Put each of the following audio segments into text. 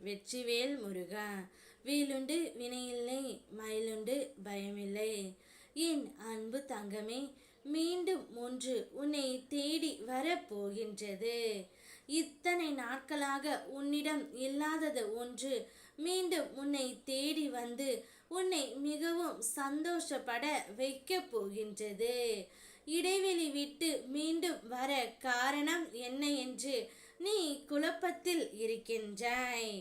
வெற்றிவேல் முருகா. வேலுண்டு வினையில்லை, மயிலுண்டு பயமில்லை. என் அன்பு தங்கமே, மீண்டும் ஒன்று உன்னை தேடி வரப்போகின்றது. இத்தனை நாட்களாக உன்னிடம் இல்லாதது ஒன்று மீண்டும் உன்னை தேடி வந்து உன்னை மிகவும் சந்தோஷப்பட வைக்கப் போகின்றது. இடைவெளி விட்டு மீண்டும் வர காரணம் என்ன என்று நீ குழப்பத்தில் இருக்கின்றாய்.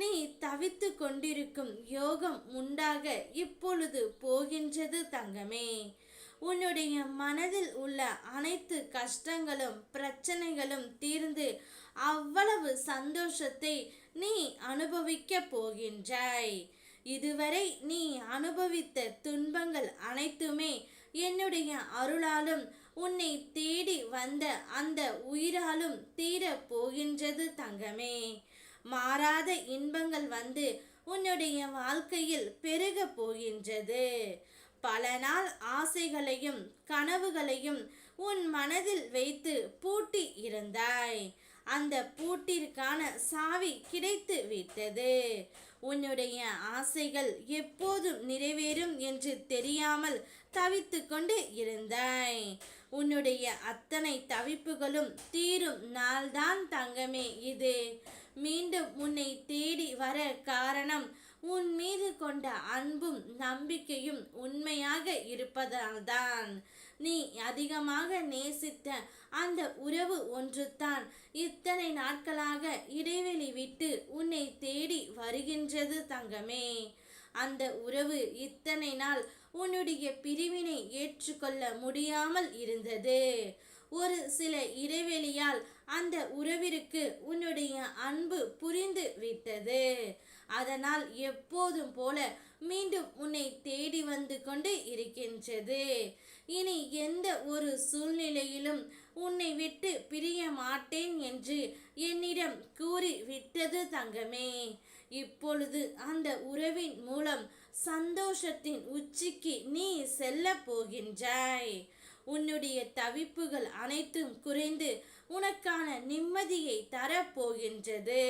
நீ தவித்து கொண்டிருக்கும் யோகம் உண்டாக இப்பொழுது போகின்றது தங்கமே. உன்னுடைய மனதில் உள்ள அனைத்து கஷ்டங்களும் பிரச்சனைகளும் தீர்ந்து அவ்வளவு சந்தோஷத்தை நீ அனுபவிக்க போகின்றாய். இதுவரை நீ அனுபவித்த துன்பங்கள் அனைத்துமே என்னுடைய அருளாலும் உன்னை தேடி வந்த அந்த உயிராலும் தீர போகின்றது தங்கமே. மாறாத இன்பங்கள் வந்து உன்னுடைய வாழ்க்கையில் பெருக போகின்றது. பல நாள் ஆசைகளையும் கனவுகளையும் உன் மனதில் வைத்து பூட்டி இருந்தாய். அந்த பூட்டிற்கான சாவி கிடைத்து விட்டது. உன்னுடைய ஆசைகள் எப்போதும் நிறைவேறும் என்று தெரியாமல் தவித்து கொண்டு இருந்தாய். உன்னுடைய அத்தனை தவிப்புகளும் தீரும் நாள்தான் தங்கமே இது. மீண்டும் உன்னை தேடி வர காரணம் உன் மீது கொண்ட அன்பும் நம்பிக்கையும் உண்மையாக இருப்பதால்தான். நீ அதிகமாக நேசித்த அந்த உறவு ஒன்றுதான் இத்தனை நாட்களாக இடைவெளி விட்டு உன்னை தேடி வருகின்றது தங்கமே. அந்த உறவு இத்தனை நாள் உன்னுடைய பிரிவினை ஏற்றுக்கொள்ள முடியாமல் இருந்தது. ஒரு சில இடைவெளியால் அந்த உறவிற்கு உன்னுடைய அன்பு புரிந்து விட்டது. அதனால் எப்போதும் போல மீண்டும் உன்னை தேடி வந்து கொண்டு இருக்கின்றது. இனி எந்த ஒரு சூழ்நிலையிலும் உன்னை விட்டு பிரிய மாட்டேன் என்று என்னிடம் கூறி விட்டது தங்கமே. இப்பொழுது அந்த உறவின் மூலம் சந்தோஷத்தின் உச்சிக்கு நீ செல்ல போகின்றாய். உன்னுடைய தவிப்புகள் அனைத்தும் குறைந்து உனக்கான நிம்மதியை தரப்போகின்றது.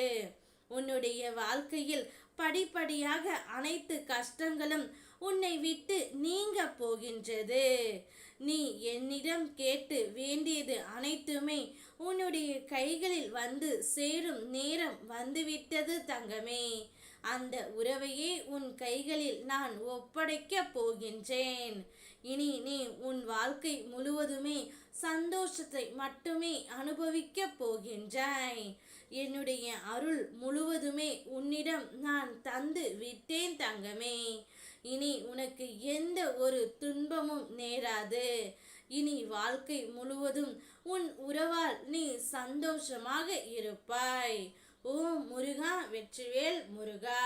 உன்னுடைய வாழ்க்கையில் படிப்படியாக அனைத்து கஷ்டங்களும் உன்னை விட்டு நீங்க போகின்றது. நீ என்னிடம் கேட்டு வேண்டியது அனைத்துமே உன்னுடைய கைகளில் வந்து சேரும் நேரம் வந்துவிட்டது தங்கமே. அந்த உறவையே உன் கைகளில் நான் ஒப்படைக்க போகின்றேன். இனி நீ உன் வாழ்க்கை முழுவதுமே சந்தோஷத்தை மட்டுமே அனுபவிக்க போகின்றாய். என்னுடைய அருள் முழுவதுமே உன்னிடம் நான் தந்து விட்டேன் தங்கமே. இனி உனக்கு எந்த ஒரு துன்பமும் நேராது. இனி வாழ்க்கை முழுவதும் உன் உறவால் நீ சந்தோஷமாக இருப்பாய். ஓம் முருகா, வெற்றிவேல் முருகா.